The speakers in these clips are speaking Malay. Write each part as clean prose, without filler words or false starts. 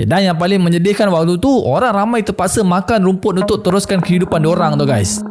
Dan yang paling menyedihkan waktu tu, orang ramai terpaksa makan rumput untuk teruskan kehidupan diorang tu guys.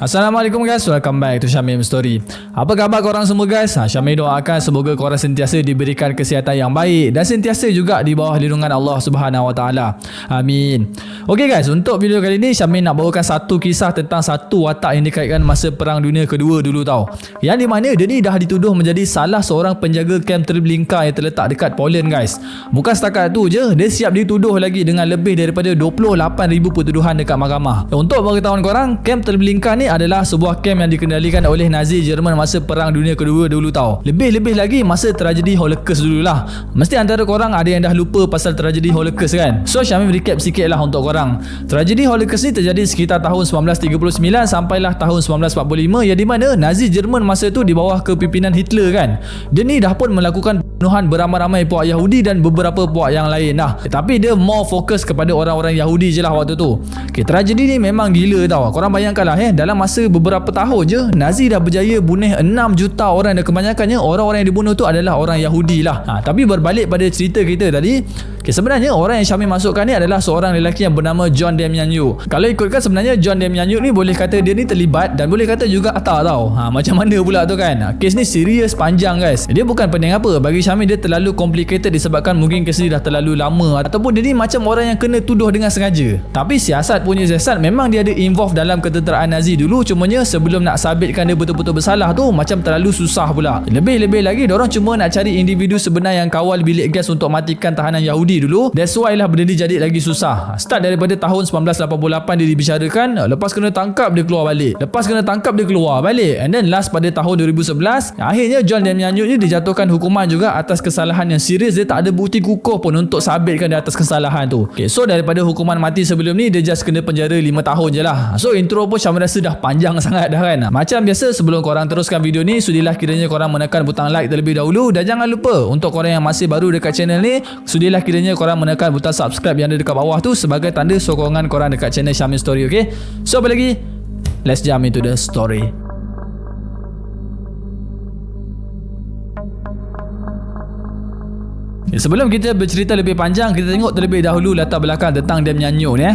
Assalamualaikum guys, welcome back to Syamim Story. Apa khabar korang semua guys? Syamim doakan semoga korang sentiasa diberikan kesihatan yang baik dan sentiasa juga di bawah lindungan Allah Subhanahu Wa Taala. Amin. Okay guys, untuk video kali ni Syamim nak bawakan satu kisah tentang satu watak yang dikaitkan masa Perang Dunia Kedua dulu tau. Yang di mana dia ni dah dituduh menjadi salah seorang penjaga kem Treblinka yang terletak dekat Poland guys. Bukan setakat tu je, dia siap dituduh lagi dengan lebih daripada 28,000 pertuduhan dekat mahkamah. Untuk pengetahuan korang, kem Treblinka ni adalah sebuah kem yang dikendalikan oleh Nazi Jerman masa Perang Dunia Kedua dulu tau. Lebih-lebih lagi masa tragedi Holocaust dululah. Mesti antara korang ada yang dah lupa pasal tragedi Holocaust kan? So Syamim recap sikit lah untuk korang. Tragedi Holocaust ni terjadi sekitar tahun 1939 sampailah tahun 1945, yang di mana Nazi Jerman masa tu di bawah kepimpinan Hitler kan. Dia ni dah pun melakukan pembunuhan beramai-ramai puak Yahudi dan beberapa puak yang lain lah. Tapi dia more fokus kepada orang-orang Yahudi je lah waktu tu. Okay, tragedi ni memang gila tau. Korang bayangkan lah dalam masa beberapa tahun je Nazi dah berjaya bunuh 6 juta orang dan kebanyakannya orang-orang yang dibunuh tu adalah orang Yahudi lah. Tapi berbalik pada cerita kita tadi, sebenarnya orang yang Syamim masukkan ni adalah seorang lelaki yang bernama John Demjanjuk. Kalau ikutkan sebenarnya John Demjanjuk ni boleh kata dia ni terlibat dan boleh kata juga tak tau. Macam mana pula tu kan? Kes ni serius panjang guys. Dia bukan pening apa. Bagi Syamim dia terlalu complicated disebabkan mungkin kes ni dah terlalu lama ataupun dia ni macam orang yang kena tuduh dengan sengaja. Tapi siasat punya siasat memang dia ada involve dalam ketenteraan Nazi dulu, cumanya sebelum nak sabitkan dia betul-betul bersalah tu macam terlalu susah pula. Lebih-lebih lagi diorang cuma nak cari individu sebenar yang kawal bilik gas untuk matikan tahanan Yahudi dulu. That's why lah benda ni jadi lagi susah. Start daripada tahun 1988 dia dibicarakan, lepas kena tangkap dia keluar balik, lepas kena tangkap dia keluar balik, and then last pada tahun 2011 akhirnya John Demjanjuk ni dijatuhkan hukuman juga atas kesalahan yang serius. Dia tak ada bukti kukuh pun untuk sabitkan dia atas kesalahan tu. Okay, so daripada hukuman mati sebelum ni dia just kena penjara 5 tahun je lah. So intro pun Syamim rasa dah panjang sangat dah kan. Macam biasa, sebelum korang teruskan video ni, sudilah kiranya korang menekan butang like terlebih dahulu, dan jangan lupa untuk korang yang masih baru dekat channel ni, sudilah kiranya korang menekan butang subscribe yang ada dekat bawah tu sebagai tanda sokongan korang dekat channel Syamim Story. Okay, so apa lagi, let's jump into the story. Sebelum kita bercerita lebih panjang, kita tengok terlebih dahulu latar belakang tentang Demjanjuk ni.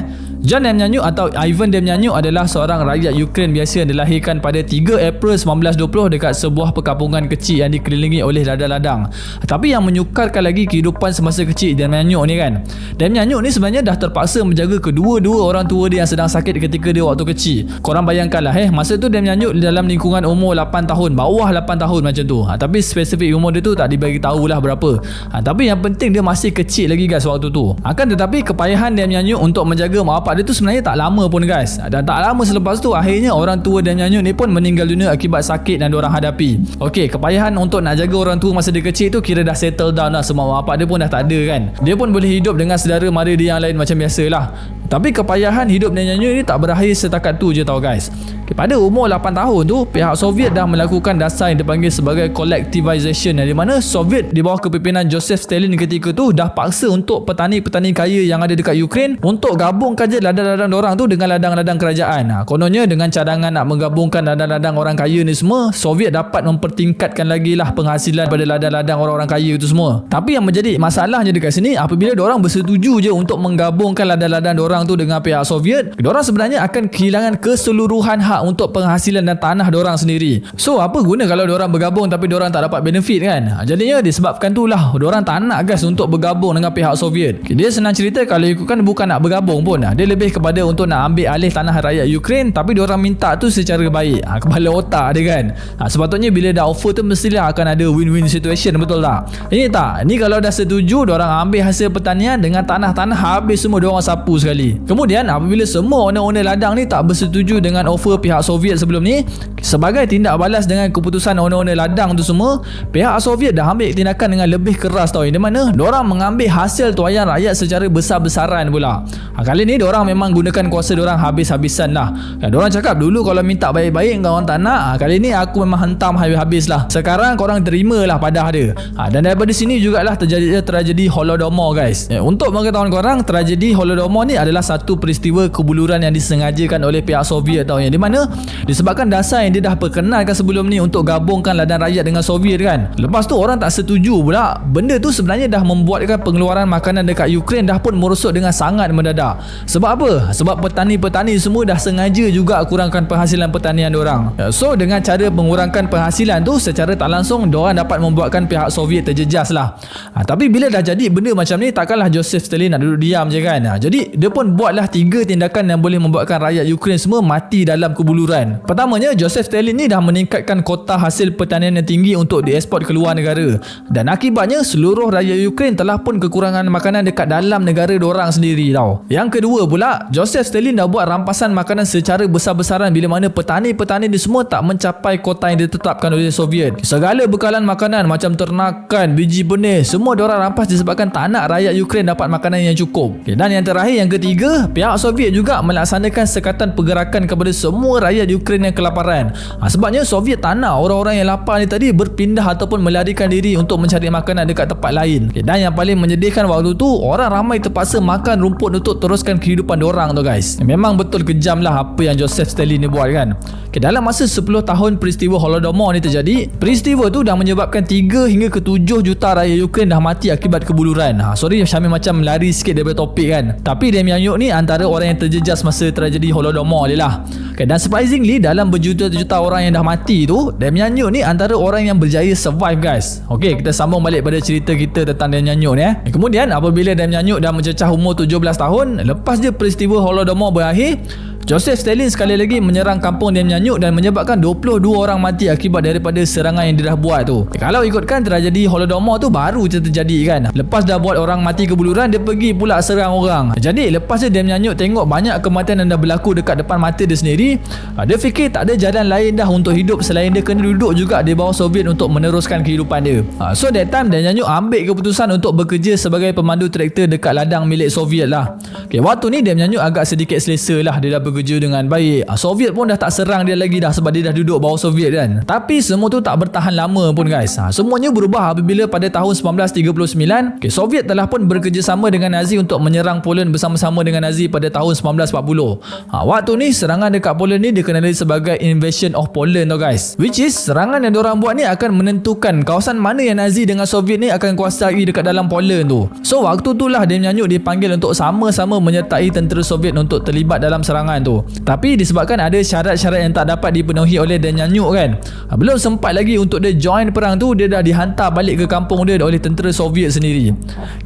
John Demjanjuk atau Ivan Demjanjuk adalah seorang rakyat Ukraine biasa yang dilahirkan pada 3 April 1920 dekat sebuah perkampungan kecil yang dikelilingi oleh ladang-ladang. Tapi yang menyukarkan lagi kehidupan semasa kecil Demjanjuk ni kan, Demjanjuk ni sebenarnya dah terpaksa menjaga kedua-dua orang tua dia yang sedang sakit ketika dia waktu kecil. Korang bayangkan lah masa tu Demjanjuk dalam lingkungan umur 8 tahun, bawah 8 tahun macam tu. Tapi spesifik umur dia tu tak dibagi tahu lah berapa. Tapi yang penting dia masih kecil lagi guys waktu tu. Akan tetapi kepayahan Demjanjuk untuk menjaga mak bapak dia tu sebenarnya tak lama pun guys. Dan tak lama selepas tu akhirnya orang tua Demjanjuk ni pun meninggal dunia akibat sakit yang diorang hadapi. Okey, kepayahan untuk nak jaga orang tua masa dia kecil tu kira dah settle down lah. Semua mak bapak dia pun dah tak ada kan. Dia pun boleh hidup dengan saudara mara dia yang lain macam biasalah. Tapi kepayahan hidup Demjanjuk ni tak berakhir setakat tu je tau guys. Pada umur 8 tahun tu, pihak Soviet dah melakukan dasar yang dipanggil sebagai collectivization, yang di mana Soviet di bawah kepimpinan Joseph Stalin ketika tu dah paksa untuk petani-petani kaya yang ada dekat Ukraine untuk gabungkan je ladang-ladang diorang tu dengan ladang-ladang kerajaan. Kononnya dengan cadangan nak menggabungkan ladang-ladang orang kaya ni semua, Soviet dapat mempertingkatkan lagi lah penghasilan pada ladang-ladang orang-orang kaya tu semua. Tapi yang menjadi masalahnya dekat sini, apabila diorang bersetuju je untuk menggabungkan ladang-ladang diorang tu dengan pihak Soviet, diorang sebenarnya akan kehilangan keseluruhan hak untuk penghasilan dan tanah diorang sendiri. So apa guna kalau diorang bergabung tapi diorang tak dapat benefit kan? Jadinya disebabkan tu lah diorang tak nak guys untuk bergabung dengan pihak Soviet. Dia senang cerita kalau ikutkan bukan nak bergabung pun, dia lebih kepada untuk nak ambil alih tanah rakyat Ukraine, tapi diorang minta tu secara baik. Kepala otak dia kan. Sepatutnya bila dah offer tu mestilah akan ada win-win situation, betul tak? Ini tak. Ni kalau dah setuju diorang ambil hasil pertanian dengan tanah-tanah habis semua diorang sapu sekali. Kemudian apabila semua owner-owner ladang ni tak bersetuju dengan offer pihak Soviet sebelum ni, sebagai tindak balas dengan keputusan owner-owner ladang tu semua, pihak Soviet dah ambil tindakan dengan lebih keras tau, di mana diorang mengambil hasil tuaian rakyat secara besar-besaran pula. Kali ni diorang memang gunakan kuasa diorang habis-habisan lah. Diorang cakap dulu kalau minta baik-baik korang tak nak, kali ni aku memang hentam habis-habis lah. Sekarang korang terima lah padah dia. Dan daripada sini jugalah terjadi tragedi Holodomor guys. Untuk pengetahuan korang, tragedi Holodomor ni adalah adalah satu peristiwa kebuluran yang disengajakan oleh pihak Soviet tau, yang di mana disebabkan dasar yang dia dah perkenalkan sebelum ni untuk gabungkan ladang rakyat dengan Soviet kan. Lepas tu orang tak setuju pula. Benda tu sebenarnya dah membuatkan pengeluaran makanan dekat Ukraine dah pun merosot dengan sangat mendadak. Sebab apa? Sebab petani-petani semua dah sengaja juga kurangkan penghasilan pertanian diorang. So dengan cara mengurangkan penghasilan tu, secara tak langsung diorang dapat membuatkan pihak Soviet terjejas lah. Tapi bila dah jadi benda macam ni, takkanlah Joseph Stalin nak duduk diam je kan. Jadi dia pun buatlah 3 tindakan yang boleh membuatkan rakyat Ukraine semua mati dalam kebuluran. Pertamanya, Joseph Stalin ni dah meningkatkan kota hasil pertanian yang tinggi untuk dieksport ke luar negara. Dan akibatnya seluruh rakyat Ukraine telah pun kekurangan makanan dekat dalam negara diorang sendiri tau. Yang kedua pula, Joseph Stalin dah buat rampasan makanan secara besar-besaran bila mana petani-petani ni semua tak mencapai kota yang ditetapkan oleh Soviet. Segala bekalan makanan macam ternakan, biji benih, semua diorang rampas disebabkan tak nak rakyat Ukraine dapat makanan yang cukup. Dan yang terakhir, yang ketiga, pihak Soviet juga melaksanakan sekatan pergerakan kepada semua rakyat Ukraine yang kelaparan. Sebabnya Soviet tak nak orang-orang yang lapar ni tadi berpindah ataupun melarikan diri untuk mencari makanan dekat tempat lain. Dan yang paling menyedihkan waktu tu, orang ramai terpaksa makan rumput untuk teruskan kehidupan diorang tu guys. Memang betul kejam lah apa yang Joseph Stalin ni buat kan. Dalam masa 10 tahun peristiwa Holodomor ni terjadi, peristiwa tu dah menyebabkan 3 hingga ke 7 juta rakyat Ukraine dah mati akibat kebuluran. Sorry Syamil macam lari sikit daripada topik kan. Tapi Demyanyuk ni antara orang yang terjejas masa tragedi Holodomor ni lah. Dan surprisingly, dalam berjuta-juta orang yang dah mati tu, Demyanyuk ni antara orang yang berjaya survive guys. Kita sambung balik pada cerita kita tentang Demyanyuk ni Kemudian apabila Demyanyuk dah mencecah umur 17 tahun, lepas je peristiwa Holodomor berakhir, Joseph Stalin sekali lagi menyerang kampung Demyanyuk dan menyebabkan 22 orang mati akibat daripada serangan yang dia dah buat tu. Kalau ikutkan tragedi Holodomor tu baru je terjadi kan. Lepas dah buat orang mati kebuluran, dia pergi pula serang orang. Jadi lepas je Demyanyuk tengok banyak kematian yang dah berlaku dekat depan mata dia sendiri, dia fikir tak ada jalan lain dah untuk hidup selain dia kena duduk juga di bawah Soviet untuk meneruskan kehidupan dia. So that time Demyanyuk ambil keputusan untuk bekerja sebagai pemandu traktor dekat ladang milik Soviet lah. Waktu ni Demyanyuk agak sedikit selesa lah, dia dah bekerja dengan baik. Soviet pun dah tak serang dia lagi dah sebab dia dah duduk bawah Soviet kan. Tapi semua tu tak bertahan lama pun guys. Semuanya berubah apabila pada tahun 1939 Soviet telah pun bekerjasama dengan Nazi untuk menyerang Poland bersama-sama dengan Nazi pada tahun 1940. Waktu ni serangan dekat Poland ni dikenali sebagai Invasion of Poland tau guys, which is serangan yang diorang buat ni akan menentukan kawasan mana yang Nazi dengan Soviet ni akan kuasai dekat dalam Poland tu. So waktu tu lah Demyanyuk dipanggil untuk sama-sama menyertai tentera Soviet untuk terlibat dalam serangan tu. Tapi disebabkan ada syarat-syarat yang tak dapat dipenuhi oleh Demyanyuk kan, belum sempat lagi untuk dia join perang tu, dia dah dihantar balik ke kampung dia oleh tentera Soviet sendiri.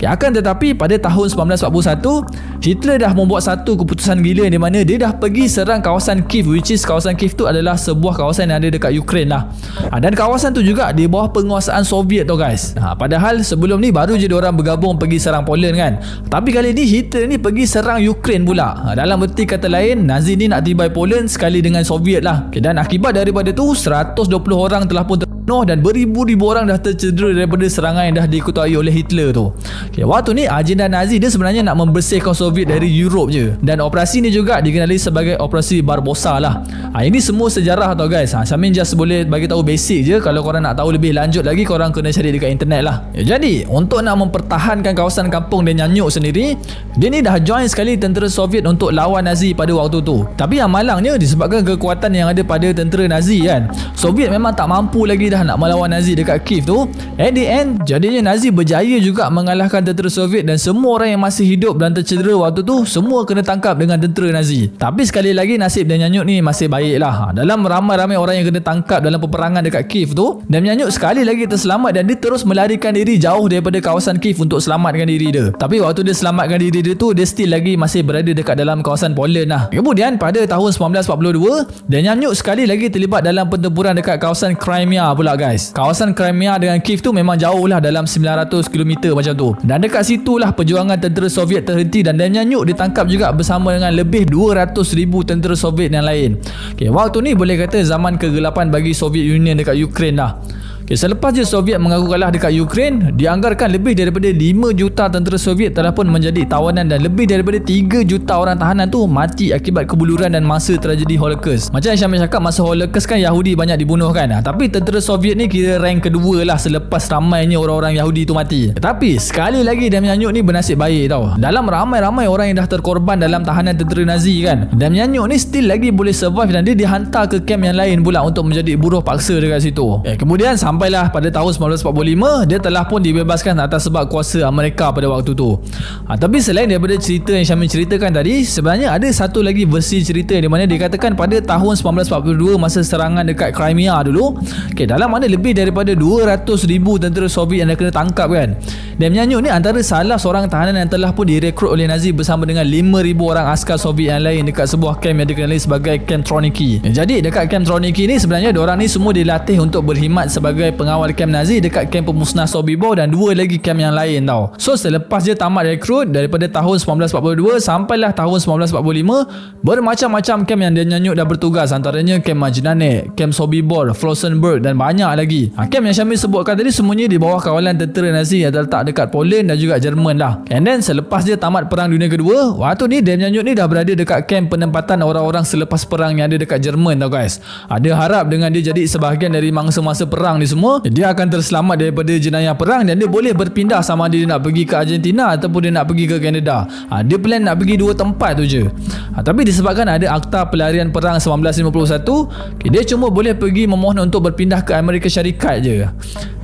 Akan tetapi pada tahun 1941 Hitler dah membuat satu keputusan gila di mana dia dah pergi serang kawasan Kiev, which is kawasan Kiev tu adalah sebuah kawasan yang ada dekat Ukraine lah. Dan kawasan tu juga di bawah penguasaan Soviet tau guys. Padahal sebelum ni baru je diorang bergabung pergi serang Poland kan. Tapi kali ni Hitler ni pergi serang Ukraine pula. Dalam erti kata lain, Nazi ni nak tibai Poland sekali dengan Soviet lah. Dan akibat daripada tu 120 orang telah pun terbunuh dan beribu-ribu orang dah tercedera daripada serangan yang dah diketuai oleh Hitler tu. Waktu ni agenda Nazi dia sebenarnya nak membersihkan Soviet dari Europe je. Dan operasi ni juga dikenali sebagai operasi Barbarossa lah. Ini semua sejarah tau guys. Syamil just boleh bagi tahu basic je. Kalau korang nak tahu lebih lanjut lagi, korang kena cari dekat internet lah. Jadi untuk nak mempertahankan kawasan kampung Demyanyuk sendiri, dia ni dah join sekali tentera Soviet untuk lawan Nazi pada waktu tu. Tapi yang malangnya disebabkan kekuatan yang ada pada tentera Nazi kan, Soviet memang tak mampu lagi dah nak melawan Nazi dekat Kiev tu. At the end, jadinya Nazi berjaya juga mengalahkan tentera Soviet dan semua orang yang masih hidup dan tercedera waktu tu semua kena tangkap dengan tentera Nazi. Tapi sekali lagi nasib Demyanyuk ni masih baik lah. Dalam ramai-ramai orang yang kena tangkap dalam peperangan dekat Kiev tu, Demyanyuk sekali lagi terselamat dan dia terus melarikan diri jauh daripada kawasan Kiev untuk selamatkan diri dia. Tapi waktu dia selamatkan diri dia tu, dia still lagi masih berada dekat dalam kawasan Poland lah. Kemudian pada tahun 1942, Demyanyuk sekali lagi terlibat dalam pertempuran dekat kawasan Crimea pula guys. Kawasan Crimea dengan Kiev tu memang jauh lah, dalam 900 km macam tu. Dan dekat situlah perjuangan tentera Soviet terhenti dan Demyanyuk ditangkap juga bersama dengan lebih 200,000 tentera Soviet yang lain. Waktu ni boleh kata zaman kegelapan bagi Soviet Union dekat Ukraine lah. Selepas je Soviet mengaku kalah dekat Ukraine, dianggarkan lebih daripada 5 juta tentera Soviet telah pun menjadi tawanan dan lebih daripada 3 juta orang tahanan tu mati akibat kebuluran dan masa tragedi Holocaust. Macam yang Syamil cakap, masa Holocaust kan Yahudi banyak dibunuh kan, tapi tentera Soviet ni kira rank kedua lah selepas ramainya orang-orang Yahudi tu mati. Tapi sekali lagi Dam Nyanyuk ni bernasib baik tau. Dalam ramai-ramai orang yang dah terkorban dalam tahanan tentera Nazi kan, Dam Nyanyuk ni still lagi boleh survive dan dia dihantar ke kamp yang lain pula untuk menjadi buruh paksa dekat situ. Kemudian sampailah pada tahun 1945, dia telah pun dibebaskan atas sebab kuasa Amerika pada waktu tu. Tapi selain daripada cerita yang Syamil ceritakan tadi, sebenarnya ada satu lagi versi cerita di mana dikatakan pada tahun 1942 masa serangan dekat Crimea dulu, dalam mana lebih daripada 200,000 tentera Soviet yang dah kena tangkap kan. Dam Nyanyuk ni antara salah seorang tahanan yang telah pun direkrut oleh Nazi bersama dengan 5,000 orang askar Soviet yang lain dekat sebuah kamp yang dikenali sebagai Camp Troniki. Jadi dekat Camp Troniki ni sebenarnya diorang ni semua dilatih untuk berkhidmat sebagai pengawal kamp Nazi dekat kamp pemusnah Sobibor dan 2 lagi kamp yang lain tau. So selepas dia tamat rekrut daripada tahun 1942 sampailah tahun 1945, bermacam-macam kamp yang dia Nyanyuk dah bertugas, antaranya kamp Majdanek, kamp Sobibor, Flossenburg dan banyak lagi. Kamp yang Syamil sebutkan tadi semuanya di bawah kawalan tentera Nazi yang terletak dekat Poland dan juga Jerman lah. And then selepas dia tamat Perang Dunia Kedua, waktu ni Dam Nyanyuk ni dah berada dekat kamp penempatan orang-orang selepas perang yang ada dekat Jerman tau guys. Ada harap dengan dia jadi sebahagian dari mangsa-mangsa perang ni semua, dia akan terselamat daripada jenayah perang dan dia boleh berpindah sama ada dia nak pergi ke Argentina ataupun dia nak pergi ke Canada. Dia plan nak pergi 2 tempat tu je. Tapi disebabkan ada Akta Pelarian Perang 1951, dia cuma boleh pergi memohon untuk berpindah ke Amerika Syarikat je.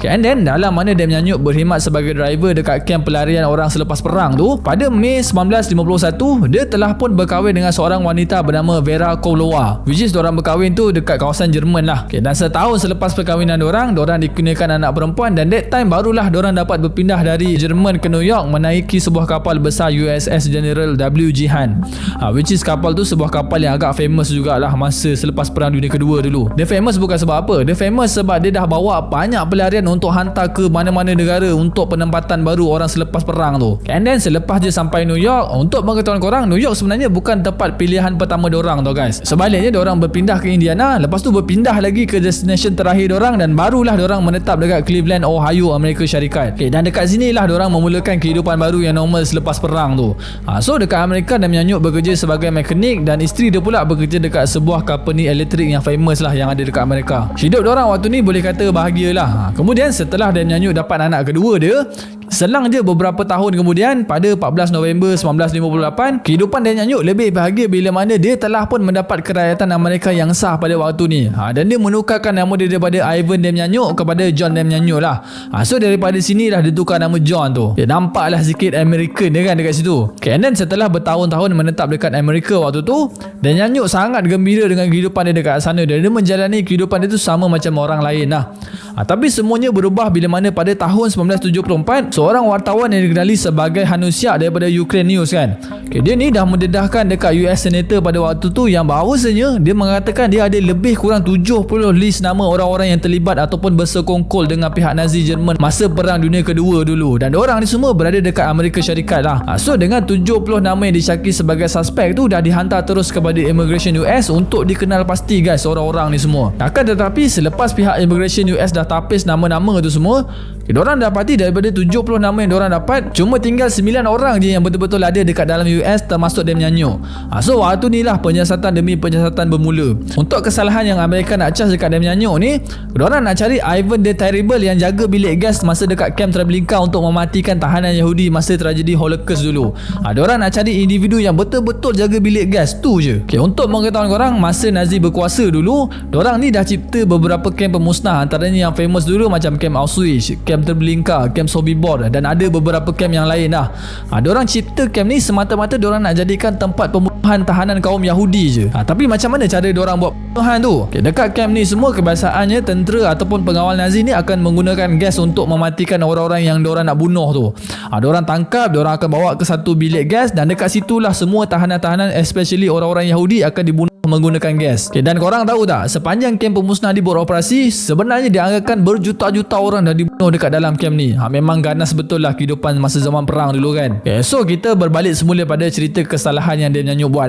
And then dalam mana Dam Nyanyuk berkhidmat sebagai driver dekat kamp pelarian orang selepas perang tu, pada Mei 1951 dia telah pun berkahwin dengan seorang wanita bernama Vera Kolova, which is diorang berkahwin tu dekat kawasan Jerman lah. Dan setahun selepas perkahwinan diorang dikurniakan anak perempuan dan that time barulah diorang dapat berpindah dari Jerman ke New York menaiki sebuah kapal besar USS General W.G. Han, which is kapal tu sebuah kapal yang agak famous jugalah masa selepas Perang Dunia Kedua dulu. Dia famous bukan sebab apa, dia famous sebab dia dah bawa banyak pelarian untuk hantar ke mana-mana negara untuk penempatan baru orang selepas perang tu. And then selepas dia sampai New York, untuk pengetahuan korang, New York sebenarnya bukan tempat pilihan pertama diorang tau guys. Sebaliknya diorang berpindah ke Indiana, lepas tu berpindah lagi ke destination terakhir diorang dan barulah diorang menetap dekat Cleveland, Ohio, Amerika Syarikat. Dan dekat sinilah diorang memulakan kehidupan baru yang normal selepas perang tu. So dekat Amerika Dam Nyanyuk bekerja sebagai mekanik dan isteri dia pula bekerja dekat sebuah company elektrik yang famous lah yang ada dekat Amerika. Hidup diorang waktu ni boleh kata bahagialah. Kemudian setelah Dam Nyanyuk dapat anak kedua dia, selang je beberapa tahun kemudian, pada 14 November 1958, kehidupan Dam Nyanyuk lebih bahagia bila mana dia telah pun mendapat kerakyatan Amerika yang sah pada waktu ni. Dan dia menukarkan nama dia daripada Ivan Dam Nyanyuk kepada John Dam Nyanyuk lah. So daripada sini dah ditukar nama John tu. Dia nampaklah sikit American dia kan dekat situ. And then setelah bertahun-tahun menetap dekat Amerika waktu tu, Dam Nyanyuk sangat gembira dengan kehidupan dia dekat sana dan dia menjalani kehidupan dia tu sama macam orang lain lah. Tapi semuanya berubah bila mana pada tahun 1974, seorang wartawan yang dikenali sebagai Hanusiak daripada Ukraine News kan, dia ni dah mendedahkan dekat US Senator pada waktu tu yang bahawasanya dia mengatakan dia ada lebih kurang 70 list nama orang-orang yang terlibat ataupun bersekongkol dengan pihak Nazi Jerman masa Perang Dunia Kedua dulu, dan orang ni semua berada dekat Amerika Syarikat lah. So dengan 70 nama yang disyaki sebagai suspek tu dah dihantar terus kepada Immigration US untuk dikenal pasti guys orang-orang ni semua. Akan tetapi selepas pihak Immigration US dah tapis nama-nama tu semua, diorang dapati daripada 70 nama yang diorang dapat, cuma tinggal 9 orang je yang betul-betul ada dekat dalam US, termasuk Dam Nyanyuk. So waktu ni lah penyiasatan demi penyiasatan bermula. Untuk kesalahan yang Amerika nak cas dekat Dam Nyanyuk ni, diorang nak cari Ivan the Terrible yang jaga bilik gas masa dekat Camp Treblinka untuk mematikan tahanan Yahudi masa tragedi Holocaust dulu. Diorang nak cari individu yang betul-betul jaga bilik gas tu je. Untuk mengetahui korang, masa Nazi berkuasa dulu, diorang ni dah cipta beberapa kamp pemusnah, antaranya yang famous dulu macam Camp Auschwitz, Camp Treblinka, Camp Sobibor dan ada beberapa kamp yang lain lah. Diorang cipta kamp ni semata-mata diorang nak jadikan tempat pembunuhan tahanan kaum Yahudi je. Tapi macam mana cara diorang buat pembunuhan tu? Dekat kamp ni semua kebiasaannya tentera ataupun pengawal Nazi ni akan menggunakan gas untuk mematikan orang-orang yang diorang nak bunuh tu. Diorang tangkap, diorang akan bawa ke satu bilik gas dan dekat situlah semua tahanan-tahanan, especially orang-orang Yahudi, akan dibunuh menggunakan gas. Dan korang tahu tak, sepanjang kem pemusnah ni beroperasi, sebenarnya dianggarkan berjuta-juta orang dah dibunuh dekat dalam kem ni. Memang ganas betul lah kehidupan masa zaman perang dulu kan. So kita berbalik semula pada cerita kesalahan yang Dam Nyanyuk buat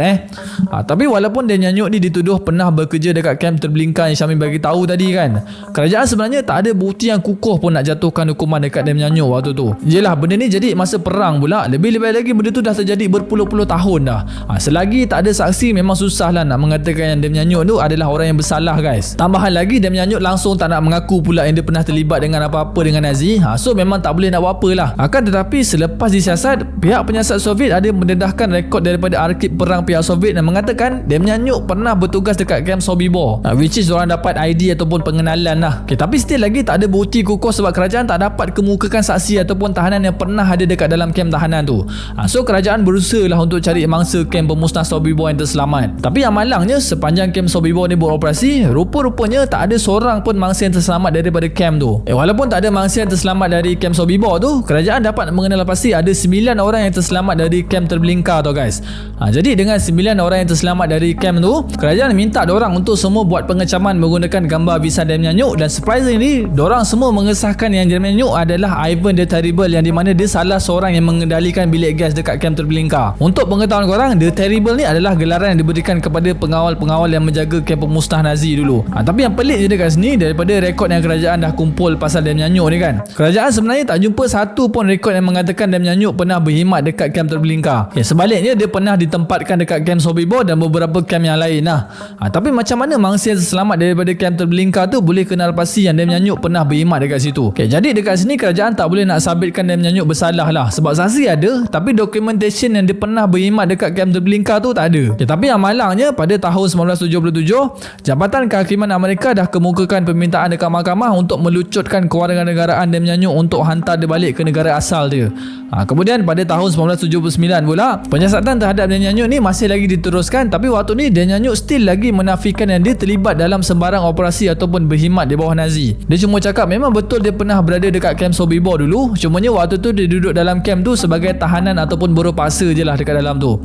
tapi walaupun Dam Nyanyuk ni dituduh pernah bekerja dekat kem terbelingkar yang Syamil bagi tahu tadi kan, kerajaan sebenarnya tak ada bukti yang kukuh pun nak jatuhkan hukuman dekat Dam Nyanyuk waktu tu. Yelah, benda ni jadi masa perang pula. Lebih-lebih lagi benda tu dah terjadi berpuluh-puluh tahun dah. Selagi tak ada saksi, memang susah lah nak mengatakan yang Dam Nyanyuk tu adalah orang yang bersalah guys. Tambahan lagi, Dam Nyanyuk langsung tak nak mengaku pula yang dia pernah terlibat dengan apa-apa dengan Nazi. So memang tak boleh nak buat apa lah. Akan tetapi selepas disiasat, pihak penyiasat Soviet ada mendedahkan rekod daripada arkib perang pihak Soviet dan mengatakan Dam Nyanyuk pernah bertugas dekat kem Sobibor, which is orang dapat ID ataupun pengenalan lah. Tapi still lagi tak ada bukti kukuh sebab kerajaan tak dapat kemukakan saksi ataupun tahanan yang pernah ada dekat dalam kem tahanan tu. So kerajaan berusaha lah untuk cari mangsa kem pemusnah Sobibor yang terselamat. Tapi yang malangnya, sepanjang kem Sobibor ni beroperasi, rupa-rupanya tak ada seorang pun mangsa yang terselamat daripada kem tu. Walaupun tak ada mangsa yang terselamat dari kem Sobibor tu, kerajaan dapat mengenal pasti ada 9 orang yang terselamat dari kem terbelingkar tu guys. Jadi dengan 9 orang yang terselamat dari kem tu, kerajaan minta diorang untuk semua buat pengecaman menggunakan gambar visa Dam Nyanyuk, dan surprisingly diorang semua mengesahkan yang Dam Nyanyuk adalah Ivan the Terrible, yang di mana dia salah seorang yang mengendalikan bilik gas dekat kem terbelingkar. Untuk pengetahuan korang, The Terrible ni adalah gelaran yang diberikan kepada pengawal-pengawal yang menjaga kem pemusnah Nazi dulu. Tapi yang pelik je dekat sini, daripada rekod yang kerajaan dah kumpul pasal Dam Nyanyuk ni kan, kerajaan sebenarnya tak jumpa satu pun rekod yang mengatakan Dam Nyanyuk pernah berkhidmat dekat kem terbelingkar. Sebaliknya dia pernah ditempatkan dekat kem Sobibor dan beberapa kem yang lain lah. Tapi macam mana mangsa yang selamat daripada kem terbelingkar tu boleh kenal pasti yang Dam Nyanyuk pernah berkhidmat dekat situ? Jadi dekat sini kerajaan tak boleh nak sabitkan Dam Nyanyuk bersalah lah, sebab saksi ada tapi documentation yang dia pernah berkhidmat dekat kem terbelingkar tu tak ada. Tapi yang malangnya, pada tahun 1977, Jabatan Kehakiman Amerika dah kemukakan permintaan dekat mahkamah untuk melucutkan kewarganegaraan Dam Nyanyuk untuk hantar dia balik ke negara asal dia. Kemudian pada tahun 1979 pula, penyiasatan terhadap Dam Nyanyuk ni masih lagi diteruskan, tapi waktu ni Dam Nyanyuk still lagi menafikan yang dia terlibat dalam sembarang operasi ataupun berkhidmat di bawah Nazi. Dia cuma cakap memang betul dia pernah berada dekat kem Sobibor dulu, cumanya waktu tu dia duduk dalam kem tu sebagai tahanan ataupun buruh paksa je lah dekat dalam tu.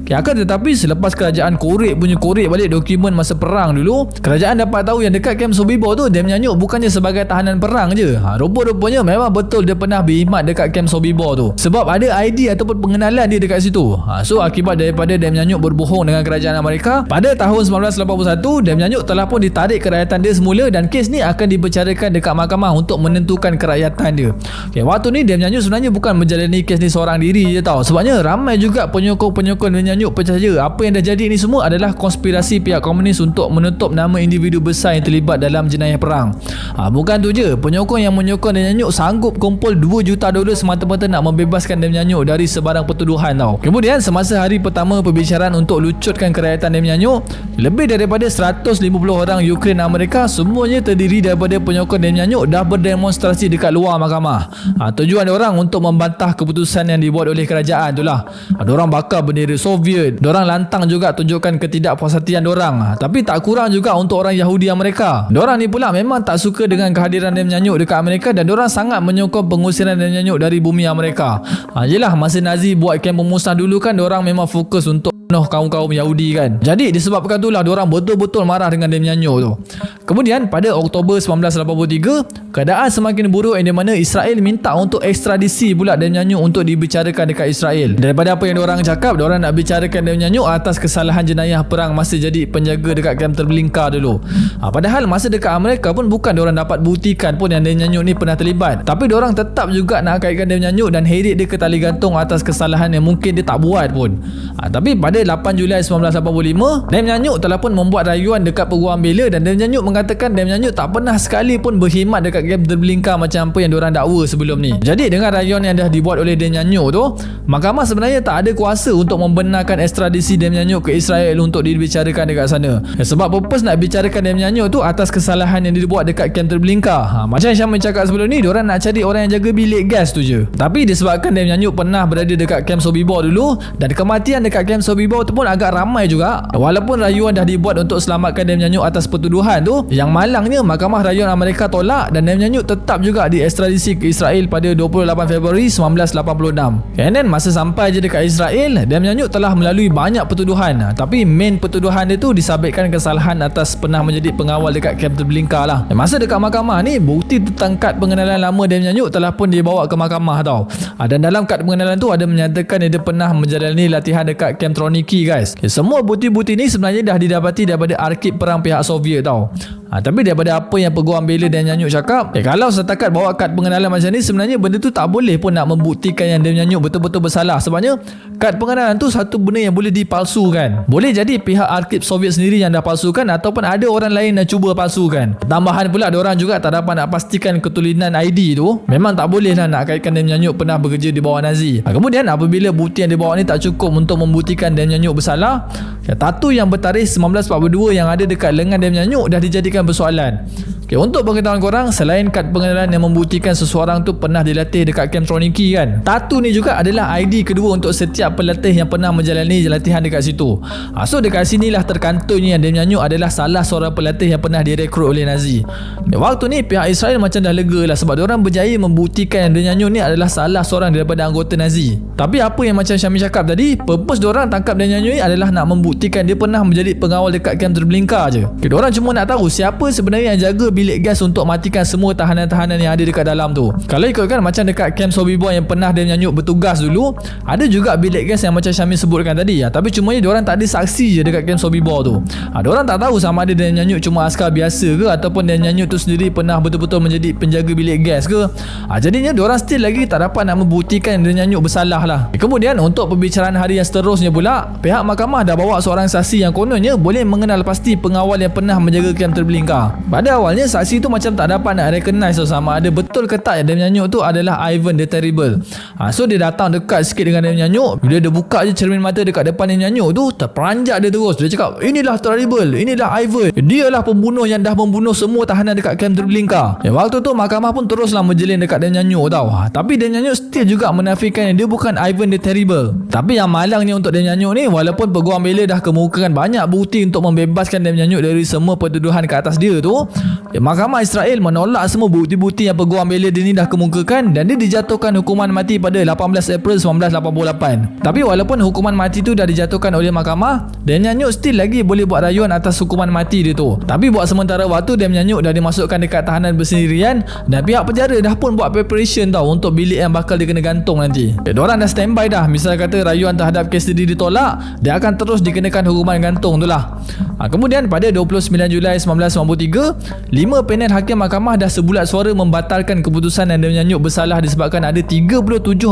Akan tetapi selepas kerajaan korek balik dokumen masa perang dulu, kerajaan dapat tahu yang dekat kem Sobibor tu Dam Nyanyuk bukannya sebagai tahanan perang je. Rupa-rupanya memang betul dia pernah berkhidmat dekat kem Sobibor tu, sebab ada ID ataupun pengenalan dia dekat situ. So akibat daripada Dam Nyanyuk berbohong dengan kerajaan Amerika, pada tahun 1981 Dam Nyanyuk telah pun ditarik kerakyatan dia semula dan kes ni akan dipercarakan dekat mahkamah untuk menentukan kerakyatan dia. Waktu ni Dam Nyanyuk sebenarnya bukan menjalani kes ni seorang diri je tau, sebabnya ramai juga penyokong-penyokong Dam Nyanyuk percaya apa yang dah jadi ni semua adalah konspirasi pihak komunis untuk menutup nama individu besar yang terlibat dalam jenayah perang. Bukan tu je, penyokong yang menyokong Dam Nyanyuk sanggup kumpul $2 juta semata-mata nak membebaskan Dam Nyanyuk dari sebarang pertuduhan tau. Kemudian semasa hari pertama perbicaraan untuk lucutkan kerakyatan Dam Nyanyuk, lebih daripada 150 orang Ukraine Amerika, semuanya terdiri daripada penyokong Dam Nyanyuk, dah berdemonstrasi dekat luar mahkamah. Tujuan diorang untuk membantah keputusan yang dibuat oleh kerajaan tu lah. Diorang bakar bendera Soviet, diorang lantang juga tunjukkan ketidakpuashatian diorang. Tapi tak kurang juga untuk orang Yahudi Amerika. Diorang ni pula memang tak suka dengan kehadiran Dam Nyanyuk dekat Amerika dan diorang sangat menyokong pengusiran Dam Nyanyuk dari bumi Amerika. Yelah, masa Nazi buat kem pemusnah dulu kan, diorang memang fokus untuk kaum-kaum Yahudi kan. Jadi disebabkan itulah diorang betul-betul marah dengan Dam Nyanyuk tu. Kemudian pada Oktober 1983, keadaan semakin buruk yang di mana Israel minta untuk ekstradisi pula Dam Nyanyuk untuk dibicarakan dekat Israel. Daripada apa yang diorang cakap, diorang nak bicarakan Dam Nyanyuk atas kesalahan jenayah perang masa jadi penjaga dekat kem terbelingkar dulu. Padahal masa dekat Amerika pun bukan diorang dapat buktikan pun yang Dam Nyanyuk ni pernah terlibat, tapi diorang tetap juga nak kaitkan Dam Nyanyuk dan heret dia ke tali gantung atas kesalahan yang mungkin dia tak buat pun. Tapi pada 8 Julai 1985, Dam Nyanyuk telah pun membuat rayuan dekat peguam bela dan Dam Nyanyuk mengatakan Dam Nyanyuk tak pernah sekali pun berkhidmat dekat kem terbelingkar macam apa yang diorang dakwa sebelum ni. Jadi dengan rayuan yang dah dibuat oleh Dam Nyanyuk tu, mahkamah sebenarnya tak ada kuasa untuk membenarkan ekstradisi Dam Nyanyuk ke Israel untuk dibicarakan dekat sana. Sebab purpose nak bicarakan Dam Nyanyuk tu atas kesalahan yang dibuat dekat kem terbelingkar. Macam yang Syam cakap sebelum ni, diorang nak cari orang yang jaga bilik gas tu je. Tapi disebabkan Dam Nyanyuk pernah berada dekat kem Sobibor dulu dan kematian dekat kem Sobibor Sobibor tu pun agak ramai juga. Walaupun rayuan dah dibuat untuk selamatkan Dam Nyanyuk atas pertuduhan tu, yang malangnya Mahkamah Rayuan Amerika tolak dan Dam Nyanyuk tetap juga diekstradisi ke Israel pada 28 Februari 1986. And then masa sampai je dekat Israel, Dam Nyanyuk telah melalui banyak pertuduhan, tapi main pertuduhan dia tu disabitkan kesalahan atas pernah menjadi pengawal dekat kamp Treblinka lah. Masa dekat mahkamah ni, bukti tentang kad pengenalan lama Dam Nyanyuk telah pun dibawa ke mahkamah tau. Dan dalam kad pengenalan tu ada menyatakan dia pernah menjalani latihan dekat kamp Troniki guys. Semua bukti-bukti ni sebenarnya dah didapati daripada arkib perang pihak Soviet tau. Tapi daripada apa yang peguam bela Dam Nyanyuk cakap, kalau setakat bawa kad pengenalan macam ni, sebenarnya benda tu tak boleh pun nak membuktikan yang Dam Nyanyuk betul-betul bersalah. Sebabnya kad pengenalan tu satu benda yang boleh dipalsukan. Boleh jadi pihak arkib Soviet sendiri yang dah palsukan, ataupun ada orang lain yang cuba palsukan. Tambahan pula ada orang juga tak dapat nak pastikan ketulinan ID tu. Memang tak boleh lah nak kaitkan Dam Nyanyuk pernah bekerja di bawah Nazi. Kemudian apabila bukti yang dibawa ni tak cukup untuk membuktikan Dam Nyanyuk bersalah, tatu yang bertarikh 1942 yang ada dekat lengan Dam Nyanyuk dah dijadikan persoalan. Untuk pengetahuan korang, selain kad pengenalan yang membuktikan seseorang tu pernah dilatih dekat kamp Troniki kan, tatu ni juga adalah ID kedua untuk setiap pelatih yang pernah menjalani latihan dekat situ. So dekat sinilah terkantunnya yang Dam Nyanyuk adalah salah seorang pelatih yang pernah direkrut oleh Nazi. Waktu ni pihak Israel macam dah lega lah, sebab diorang berjaya membuktikan yang Dam Nyanyuk ni adalah salah seorang daripada anggota Nazi. Tapi apa yang macam Syamil cakap tadi, purpose diorang tangkap Dam Nyanyuk ni adalah nak membuktikan dia pernah menjadi pengawal dekat kamp Treblinka je. Diorang cuma nak tahu siapa sebenarnya yang jaga bilik gas untuk matikan semua tahanan-tahanan yang ada dekat dalam tu. Kalau ikutkan macam dekat kamp Sobibor yang pernah Dam Nyanyuk bertugas dulu, ada juga bilik gas yang macam Syamil sebutkan tadi. Tapi cumanya diorang tak ada saksi je dekat kamp Sobibor tu. Diorang tak tahu sama ada Dam Nyanyuk cuma askar biasa ke, ataupun Dam Nyanyuk tu sendiri pernah betul-betul menjadi penjaga bilik gas ke. Jadinya diorang still lagi tak dapat nak membuktikan Dam Nyanyuk bersalah lah. Kemudian untuk pembicaraan hari yang seterusnya pula, pihak mahkamah dah bawa seorang saksi yang kononnya boleh mengenal pasti pengawal yang pernah menjaga kamp Treblinka. Pada awalnya saksi tu macam tak dapat nak recognize sama ada betul ke tak yang Dam Nyanyuk tu adalah Ivan the Terrible. So dia datang dekat sikit dengan Dam Nyanyuk. Bila dia buka je cermin mata dekat depan Dam Nyanyuk tu, terperanjat dia terus. Dia cakap, inilah Terrible, inilah Ivan, dialah pembunuh yang dah membunuh semua tahanan dekat kamp Treblinka. Waktu tu mahkamah pun teruslah menjelin dekat Dam Nyanyuk tau. Tapi Dam Nyanyuk still juga menafikan yang dia bukan Ivan the Terrible. Tapi yang malangnya untuk Dam Nyanyuk ni, walaupun peguam bela dah kemukakan banyak bukti untuk membebaskan Dam Nyanyuk dari semua pertuduhan ke atas dia tu, Mahkamah Israel menolak semua bukti-bukti yang peguam bela dia ni dah kemukakan, dan dia dijatuhkan hukuman mati pada 18 April 1988. Tapi walaupun hukuman mati tu dah dijatuhkan oleh mahkamah, Dam Nyanyuk still lagi boleh buat rayuan atas hukuman mati dia tu. Tapi buat sementara waktu, Dam Nyanyuk dah dimasukkan dekat tahanan bersendirian, dan pihak penjara dah pun buat preparation tau untuk bilik yang bakal dia kena gantung nanti. Diorang dah standby dah. Misal kata rayuan terhadap kes dia ditolak, dia akan terus dikenakan hukuman gantung tu lah. Kemudian pada 29 Julai 1993, 5 panel hakim mahkamah dah sebulat suara membatalkan keputusan yang Dam Nyanyuk bersalah disebabkan ada 37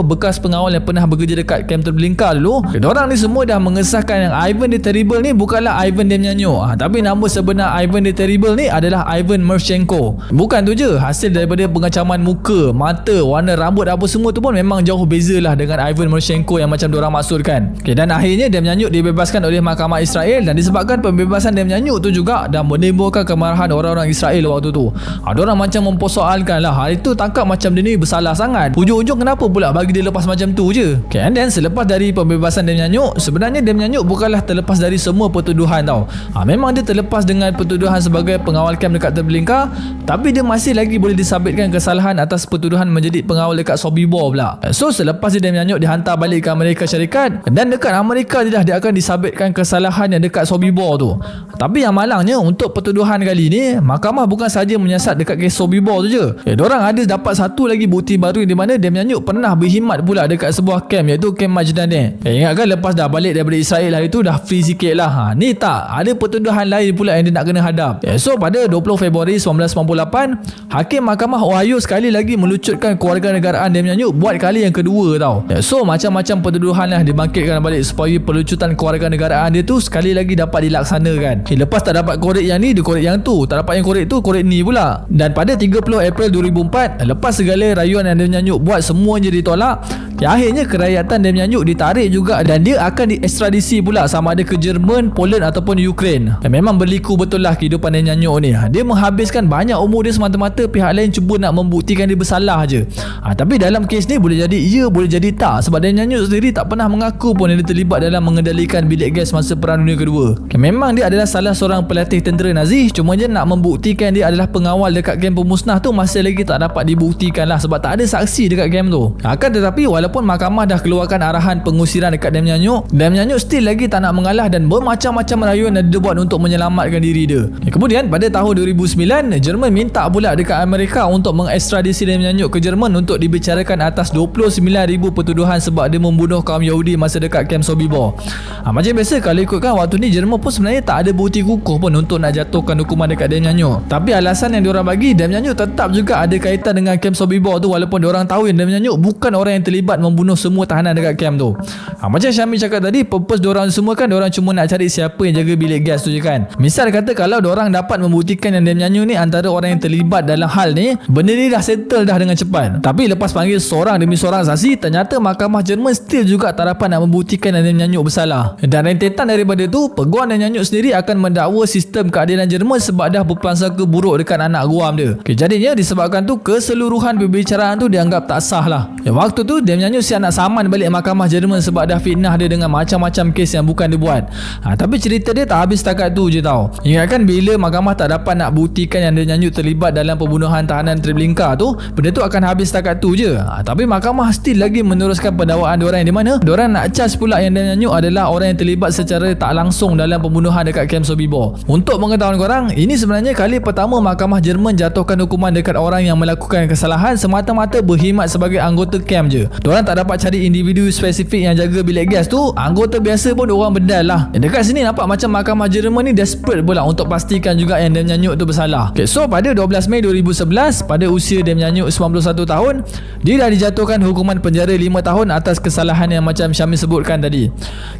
bekas pengawal yang pernah bekerja dekat kamp Treblinka dulu. Diorang ni semua dah mengesahkan yang Ivan the Terrible ni bukanlah Ivan Dam Nyanyuk, tapi nama sebenar Ivan the Terrible ni adalah Ivan Merchenko. Bukan tu je, hasil daripada pengecaman muka, mata, warna rambut apa semua tu pun memang jauh beza lah dengan Ivan Merchenko yang macam diorang maksudkan. Dan akhirnya Dam Nyanyuk dibebaskan oleh mahkamah Israel, dan disebabkan pembebasan Dam Nyanyuk tu juga dah menimbulkan kemarahan orang-orang Israel waktu tu. Diorang macam mempersoalkan lah, hari tu tangkap macam dia ni bersalah sangat, hujung-hujung kenapa pula bagi dia lepas macam tu je. And then selepas dari pembebasan Dam Nyanyuk, sebenarnya Dam Nyanyuk bukanlah terlepas dari semua pertuduhan tau. Memang dia terlepas dengan pertuduhan sebagai pengawal kamp dekat Treblinka, tapi dia masih lagi boleh disabitkan kesalahan atas pertuduhan menjadi pengawal dekat Sobibor pula. So selepas Dam Nyanyuk dihantar balik ke Amerika Syarikat, dan dekat Amerika dia akan disabitkan kesalahan yang dekat Sobibor tu. Tapi yang malangnya untuk pertuduhan kali ni, mahkamah bukan saja menyiasat dekat kes Sobibor tu je. Diorang ada dapat satu lagi bukti baru di mana Dam Nyanyuk pernah berkhidmat pula dekat sebuah camp, iaitu camp Majdanek. Ingatkan lepas dah balik daripada Israel hari tu dah free sikit lah. Ni tak, ada pertuduhan lain pula yang dia nak kena hadap. So pada 20 Februari 1998, hakim mahkamah Ohio sekali lagi melucutkan kewarganegaraan Dam Nyanyuk buat kali yang kedua tau. So macam-macam pertuduhan lah dibangkitkan balik supaya pelucutan kewarganegaraan dia tu sekali lagi dapat dilaksanakan. Lepas tak dapat korek yang ni, dia korek yang tu. Tak dapat yang korek tu, korek ni pula. Dan pada 30 April 2004, lepas segala rayuan yang Dam Nyanyuk buat semuanya ditolak, Akhirnya kerakyatan Dam Nyanyuk ditarik juga dan dia akan diekstradisi pula sama ada ke Jerman, Poland ataupun Ukraine. Dan memang berliku betul lah kehidupan Dam Nyanyuk ni. Dia menghabiskan banyak umur dia semata-mata pihak lain cuba nak membuktikan dia bersalah je. Tapi dalam kes ni boleh jadi ya, boleh jadi tak, sebab Dam Nyanyuk sendiri tak pernah mengaku pun dia terlibat dalam mengendalikan bilik gas masa Perang Dunia Kedua. Memang dia adalah salah seorang pelatih tentera Nazi, cuma je nak membuktikan dia adalah pengawal dekat kamp pemusnah tu masih lagi tak dapat dibuktikan lah sebab tak ada saksi dekat kamp tu. Akan tetapi walaupun mahkamah dah keluarkan arahan pengusiran dekat Dam Nyanyuk still lagi tak nak mengalah dan bermacam-macam rayuan yang dia buat untuk menyelamatkan diri dia. Kemudian pada tahun 2009, Jerman minta pula dekat Amerika untuk mengekstradisi Dam Nyanyuk ke Jerman untuk dibicarakan atas 29,000 pertuduhan sebab dia membunuh kaum Yahudi masa dekat kamp Sobibor. Macam biasa kalau ikutkan waktu ni Jerman pun sebenarnya tak ada bukti kukuh pun untuk nak jatuhkan hukuman dekat Dam Nyanyuk. Tapi alasan yang diorang bagi, Dam Nyanyuk tetap juga ada kaitan dengan kamp Sobibor tu walaupun diorang tahu yang Dam Nyanyuk bukan orang yang terlibat membunuh semua tahanan dekat kamp tu. Macam Syamil cakap tadi, purpose diorang semua kan diorang cuma nak cari siapa yang jaga bilik gas tu je kan. Misal kata kalau diorang dapat membuktikan yang Dam Nyanyuk ni antara orang yang terlibat dalam hal ni, benda ni dah settle dah dengan cepat. Tapi lepas panggil seorang demi seorang saksi, ternyata mahkamah Jerman still juga tak dapat nak membuktikan yang Dam Nyanyuk bersalah. Dan rentetan daripada tu, peguam Dam Nyanyuk sendiri akan mendakwa sistem keadilan Jerman sebab dah berprasangka buruk dekat anak guam dia. Jadinya disebabkan tu keseluruhan perbicaraan tu dianggap tak sah lah. Waktu tu Dam Nyanyuk siap nak saman balik mahkamah Jerman sebab dah fitnah dia dengan macam-macam kes yang bukan dia buat. Tapi cerita dia tak habis setakat tu je tau. Ingatkan bila mahkamah tak dapat nak buktikan yang Dam Nyanyuk terlibat dalam pembunuhan tahanan Treblinka tu, benda tu akan habis setakat tu je. Tapi mahkamah still lagi meneruskan pendakwaan diorang yang di mana diorang nak charge pula yang Dam Nyanyuk adalah orang yang terlibat secara tak langsung dalam pembunuhan dekat kamp Sobibor. Untuk mengetahui korang, ini sebenarnya kali pertama mahkamah Jerman jatuhkan hukuman dekat orang yang melakukan kesalahan semata-mata berkhidmat sebagai anggota kamp je. Diorang tak dapat cari individu spesifik yang jaga bilik gas tu, anggota biasa pun diorang bedal lah. Dekat sini nampak macam mahkamah Jerman ni desperate pula untuk pastikan juga yang Dam Nyanyuk tu bersalah. So pada 12 Mei 2011, pada usia Dam Nyanyuk 91 tahun, dia dah dijatuhkan hukuman penjara 5 tahun atas kesalahan yang macam Syamil sebutkan tadi.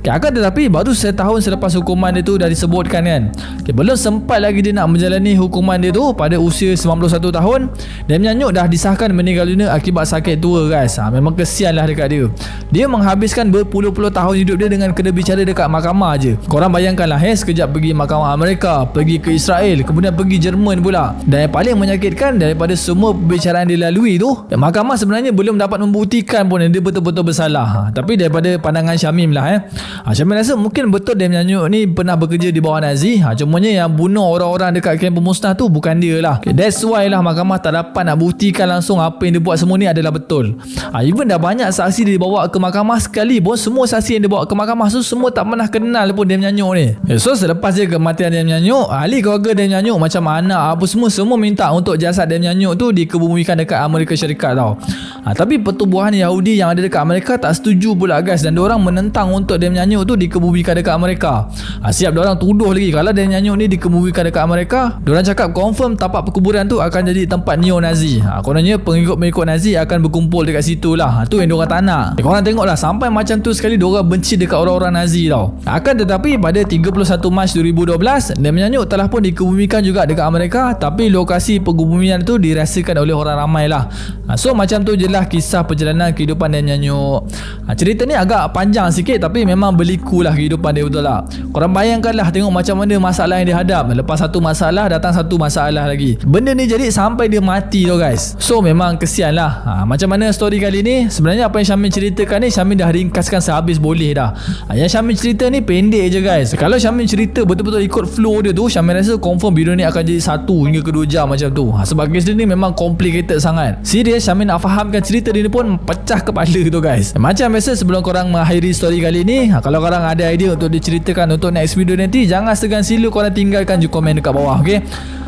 Akan tetapi baru setahun selepas hukuman dia tu dah disebutkan kan, belum sempat lagi dia nak menjalani hukuman dia tu, pada usia 91 tahun Dam Nyanyuk dah disahkan meninggal dunia akibat sakit tua guys. Memang kesian lah dekat dia. Dia menghabiskan berpuluh-puluh tahun hidup dia dengan kena bicara dekat mahkamah je. Korang bayangkan lah, sekejap pergi mahkamah Amerika, pergi ke Israel, kemudian pergi Jerman pula. Dan yang paling menyakitkan daripada semua perbicaraan dia lalui tu, mahkamah sebenarnya belum dapat membuktikan pun dia betul-betul bersalah. Tapi daripada pandangan Syamim lah Syamim rasa mungkin betul Dam Nyanyuk ni pernah bekerja di bawah Nazi. Cumanya yang bunuh orang-orang dekat kamp pemusnah tu bukan dia lah. That's why lah mahkamah tak dapat nak buktikan langsung apa yang dia buat semua ni adalah betul. Even dah banyak saksi dia bawa ke mahkamah sekali pun, semua saksi yang dia bawa ke mahkamah tu semua tak pernah kenal pun Dam Nyanyuk ni. So selepas dia kematian Dam Nyanyuk, ahli keluarga Dam Nyanyuk macam anak apa semua minta untuk jasad Dam Nyanyuk tu dikebumikan dekat Amerika Syarikat tau. Tapi pertubuhan Yahudi yang ada dekat Amerika tak setuju pula guys, dan diorang menentang untuk Dam Nyanyuk tu dikebumikan dekat Amerika. Siap diorang tuduh lagi kalau Dam Nyanyuk ni dikebumikan dekat Amerika, diorang cakap confirm tapak perkuburan tu akan jadi tempat neo-Nazi. Kononnya pengikut-pengikut Nazi akan berkumpul dekat situ lah. Tu yang diorang tak nak. Korang tengok lah, sampai macam tu sekali diorang benci dekat orang-orang Nazi tau. Akan tetapi pada 31 Mac 2012, Dam Nyanyuk telah pun dikebumikan juga dekat Amerika, tapi lokasi pengebumian tu dirasakan oleh orang ramai lah. So macam tu je lah kisah perjalanan kehidupan Dam Nyanyuk. Cerita ni agak panjang sikit tapi memang berliku lah kehidupan dia, betul tak? Korang bayangkan lah, tengok macam mana masalah yang dia hadap. Lepas satu masalah datang satu masalah lagi. Benda ni jadi sampai dia mati tau guys. So memang kesian lah. Macam mana story kali ni? Sebenarnya apa yang Syamil ceritakan ni, Syamil dah ringkaskan sehabis boleh dah. Yang Syamil cerita ni pendek je guys. Kalau Syamil cerita betul-betul ikut flow dia tu, Syamil rasa confirm video ni akan jadi 1 hingga ke 2 jam macam tu. Sebab kes dia ni memang complicated sangat. Serius, Syamil nak fahamkan cerita dia ni pun pecah kepala tu guys. Macam biasa, sebelum korang mengakhiri story kali ni, kalau korang ada idea untuk diceritakan untuk next video nanti, jangan segan sila korang tinggalkan je komen dekat bawah, okay?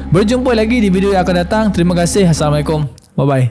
Berjumpa lagi di video yang akan datang. Terima kasih. Assalamualaikum. Bye bye.